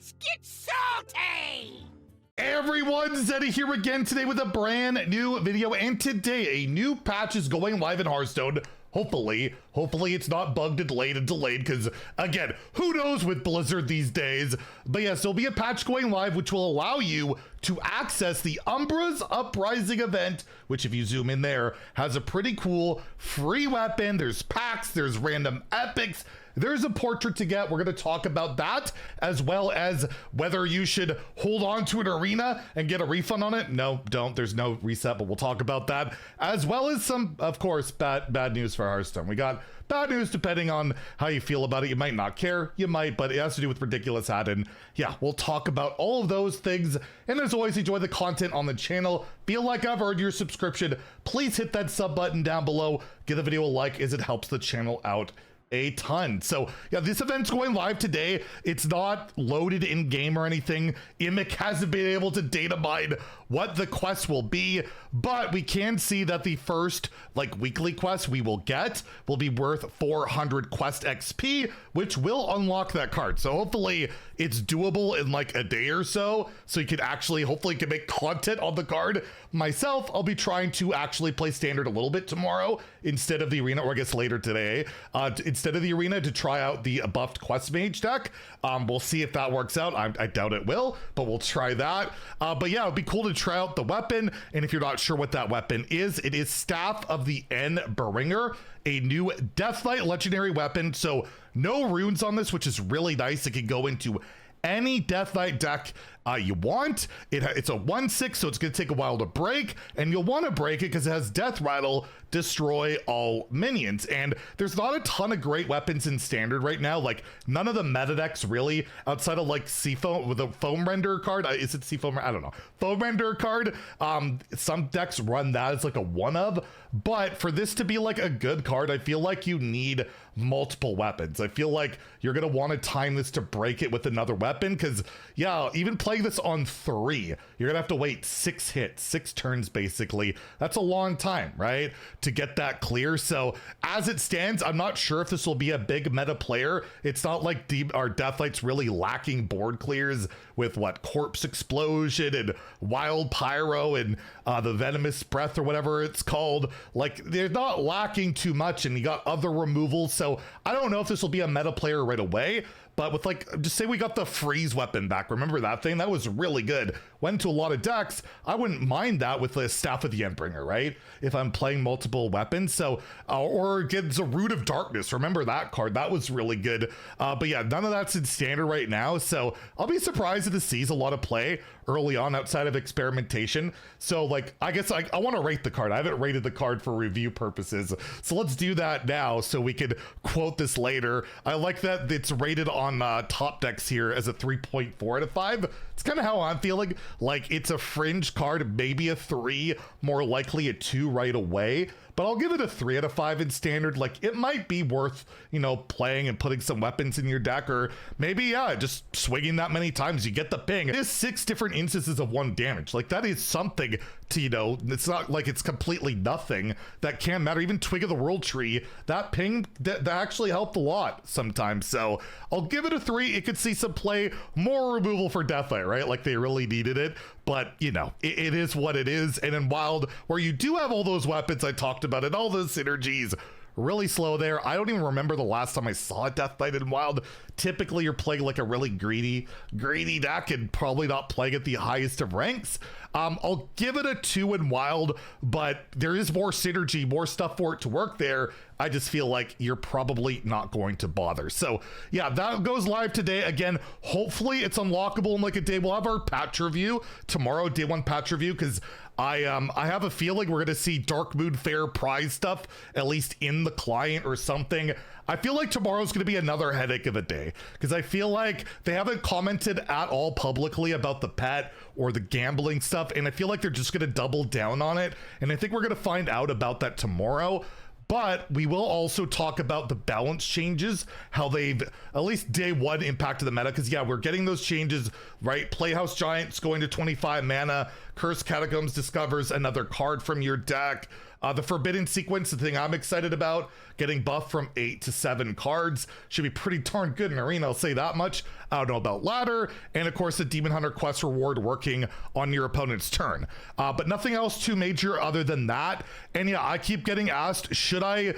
Let's get salty! Hey everyone, Zeddy here again today with a brand new video, and today a new patch is going live in Hearthstone. Hopefully it's not bugged and delayed, because again, who knows with Blizzard these days. But yes, there'll be a patch going live which will allow you to access the Umbra's Uprising event, which if you zoom in there, has a pretty cool free weapon. There's packs, there's random epics, there's a portrait to get. We're going to talk about that, as well as whether you should hold on to an arena and get a refund on it. No, don't. There's no reset, but we'll talk about that, as well as some, of course, bad news for Hearthstone. We got bad news depending on how you feel about it. You might not care, you might, but it has to do with Ridiculous Hat, and yeah, we'll talk about all of those things. And as always, enjoy the content on the channel. Feel like I've earned your subscription, please hit that sub button down below. Give the video a like, as it helps the channel out a ton. So yeah, this event's going live today. It's not loaded in game or anything. Immic hasn't been able to data mine what the quest will be, but we can see that the first weekly quest we will get will be worth 400 quest XP, which will unlock that card. So hopefully it's doable in a day or so you can actually hopefully can make content on the card. Myself, I'll be trying to actually play standard a little bit tomorrow instead of the arena, or I guess later today, instead of the arena, to try out the buffed quest mage deck. We'll see if that works out. I doubt it will, but we'll try that. But yeah, it'd be cool to try out the weapon. And if you're not sure what that weapon is, it is Staff of the Endbringer, a new Deathlight legendary weapon. So no runes on this, which is really nice. It can go into any Death Knight deck you want. It's a 1/6, so it's going to take a while to break, and you'll want to break it because it has Death Rattle, destroy all minions. And there's not a ton of great weapons in standard right now. None of the meta decks really, outside of Seafoam with a Foam Render card. Is it Seafoam? I don't know. Foam Render card. Some decks run that as a one of, but for this to be a good card, I feel like you need multiple weapons. I feel like you're going to want to time this to break it with another weapon, because yeah, even playing this on 3, you're gonna have to wait 6 hits, 6 turns basically. That's a long time, right, to get that clear. So as it stands, I'm not sure if this will be a big meta player. It's not like our Deathlight's really lacking board clears with Corpse Explosion and Wild Pyro and the Venomous Breath or whatever it's called. They're not lacking too much, and you got other removals. So I don't know if this will be a meta player right away. But with just say we got the freeze weapon back. Remember that thing? That was really good. Went to a lot of decks. I wouldn't mind that with the Staff of the Endbringer, right? If I'm playing multiple weapons. So, or get the Root of Darkness. Remember that card? That was really good. But yeah, none of that's in standard right now. So I'll be surprised if this sees a lot of play early on outside of experimentation. So I guess I want to rate the card. I haven't rated the card for review purposes. So let's do that now so we could quote this later. I like that it's rated on top decks here as a 3.4 out of 5. It's kind of how I'm feeling. It's a fringe card, maybe a 3, more likely a 2 right away. But I'll give it a 3 out of 5 in standard. It might be worth, playing and putting some weapons in your deck, or maybe, yeah, just swinging that many times. You get the ping. There's 6 different instances of 1 damage. That is something to, it's not it's completely nothing. That can matter. Even Twig of the World Tree, that ping, that actually helped a lot sometimes. So I'll give it a 3. It could see some play, more removal for Deathlight, right? They really needed it. But, it is what it is. And in Wild, where you do have all those weapons I talked about and all those synergies, really slow there. I don't even remember the last time I saw a Death Knight in Wild. Typically, you're playing a really greedy deck and probably not playing at the highest of ranks. I'll give it a 2 in Wild, but there is more synergy, more stuff for it to work there. I just feel like you're probably not going to bother. So yeah, that goes live today. Again, hopefully it's unlockable in a day. We'll have our patch review tomorrow, day 1 patch review, because I have a feeling we're gonna see Dark Moon Fair prize stuff, at least in the client or something. I feel like tomorrow's gonna be another headache of a day, because I feel like they haven't commented at all publicly about the pet or the gambling stuff, and I feel like they're just gonna double down on it, and I think we're gonna find out about that tomorrow. But we will also talk about the balance changes, how they've, at least day 1, impacted the meta. Because yeah, we're getting those changes, right? Playhouse Giants going to 25 mana. Cursed Catacombs discovers another card from your deck. The Forbidden Sequence, the thing I'm excited about, getting buffed from 8 to 7 cards. Should be pretty darn good in Arena, I'll say that much. I don't know about ladder, and of course the Demon Hunter quest reward working on your opponent's turn. But nothing else too major other than that. And yeah, I keep getting asked, should I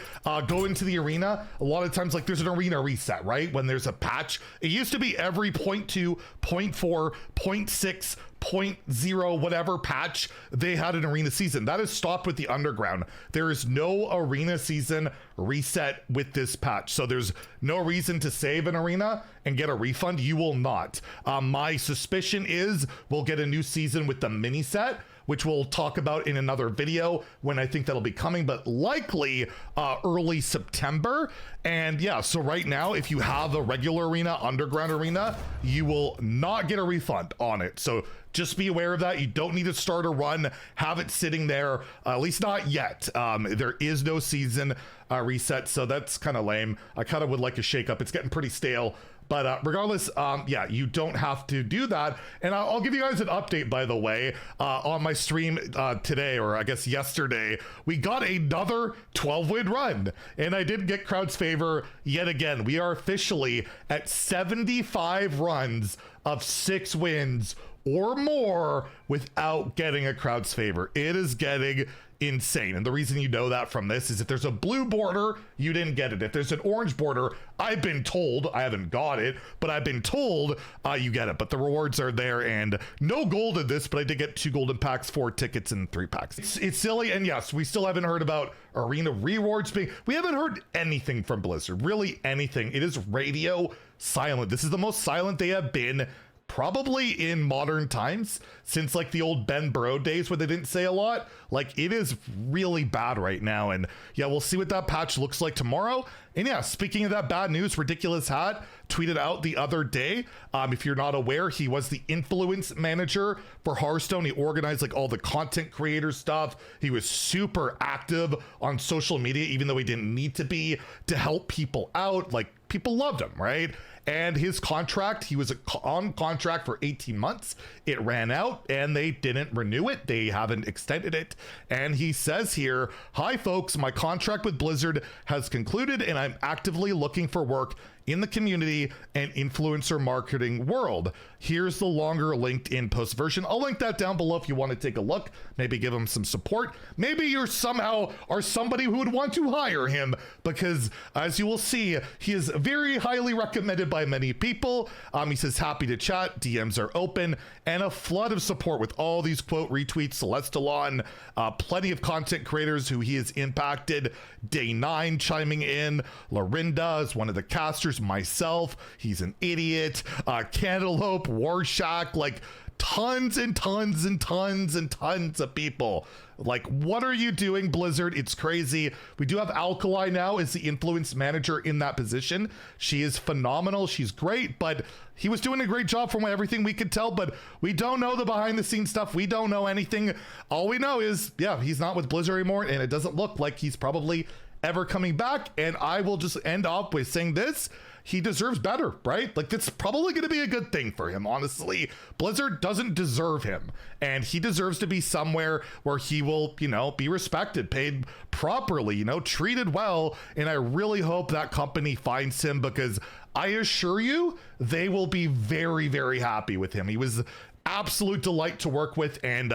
go into the arena? A lot of times, like, there's an arena reset, right? When there's a patch. It used to be every 0.2, 0.4, 0.6, 0.0 whatever patch they had an arena season. That has stopped with the underground. There is no arena season reset with this patch, so there's no reason to save an arena and get a refund. You will not. My suspicion is we'll get a new season with the mini set, which we'll talk about in another video when I think that'll be coming, but likely early September. And yeah, so right now, if you have a regular arena, underground arena, you will not get a refund on it. So just be aware of that. You don't need to start a run, have it sitting there, at least not yet. There is no season reset, so that's kind of lame. I kind of would like a shake up. It's getting pretty stale. But regardless, yeah, you don't have to do that. And I'll give you guys an update, by the way, on my stream today, or I guess yesterday. We got another 12-win run, and I did get crowd's favor yet again. We are officially at 75 runs of 6 wins or more without getting a crowd's favor. It is getting insane. And the reason you know that from this is if there's a blue border, you didn't get it. If there's an orange border, I've been told, I haven't got it, but I've been told you get it. But the rewards are there, and no gold in this, but I did get 2 golden packs, 4 tickets, and 3 packs. It's silly, and yes, we still haven't heard about arena rewards being, we haven't heard anything from Blizzard, really anything. It is radio silent. This is the most silent they have been probably in modern times, since like the old Ben Bro days where they didn't say a lot. Like, it is really bad right now. And yeah, we'll see what that patch looks like tomorrow. And yeah, speaking of that bad news, Ridiculous Hat tweeted out the other day, if you're not aware, he was the influence manager for Hearthstone. He organized like all the content creator stuff. He was super active on social media, even though he didn't need to be, to help people out. Like, people loved him, right? And his contract, he was on contract for 18 months. It ran out and they didn't renew it. They haven't extended it. And he says here, "Hi folks, my contract with Blizzard has concluded and I'm actively looking for work in the community and influencer marketing world. Here's the longer LinkedIn post version." I'll link that down below if you want to take a look, maybe give him some support. Maybe you're somehow are somebody who would want to hire him, because as you will see, he is very highly recommended by many people. He says, "Happy to chat, DMs are open," and a flood of support with all these quote retweets. Celestalon, plenty of content creators who he has impacted. Day 9 chiming in. Lorinda is one of the casters. Myself, he's an idiot. Cantaloupe, Warshak, like tons and tons and tons and tons of people. Like, what are you doing, Blizzard? It's crazy. We do have Alkali now as the influence manager in that position. She is phenomenal. She's great, but he was doing a great job from everything we could tell, but we don't know the behind the scenes stuff. We don't know anything. All we know is, yeah, he's not with Blizzard anymore, and it doesn't look like he's probably ever coming back. And I will just end off with saying this: he deserves better, right? Like, that's probably going to be a good thing for him, honestly. Blizzard doesn't deserve him, and he deserves to be somewhere where he will, you know, be respected, paid properly, you know, treated well. And I really hope that company finds him, because I assure you they will be very, very happy with him. He was absolute delight to work with, and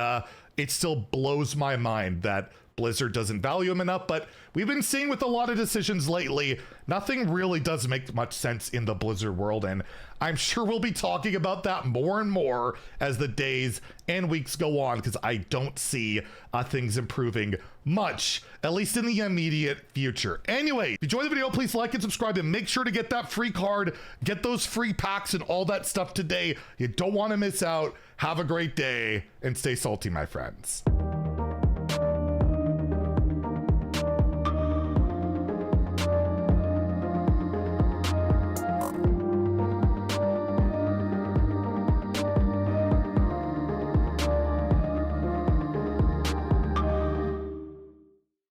it still blows my mind that Blizzard doesn't value him enough. But we've been seeing with a lot of decisions lately, nothing really does make much sense in the Blizzard world, and I'm sure we'll be talking about that more and more as the days and weeks go on, because I don't see things improving much, at least in the immediate future. Anyway, if you enjoyed the video, please like and subscribe, and make sure to get that free card, get those free packs and all that stuff today. You don't want to miss out. Have a great day and stay salty, my friends.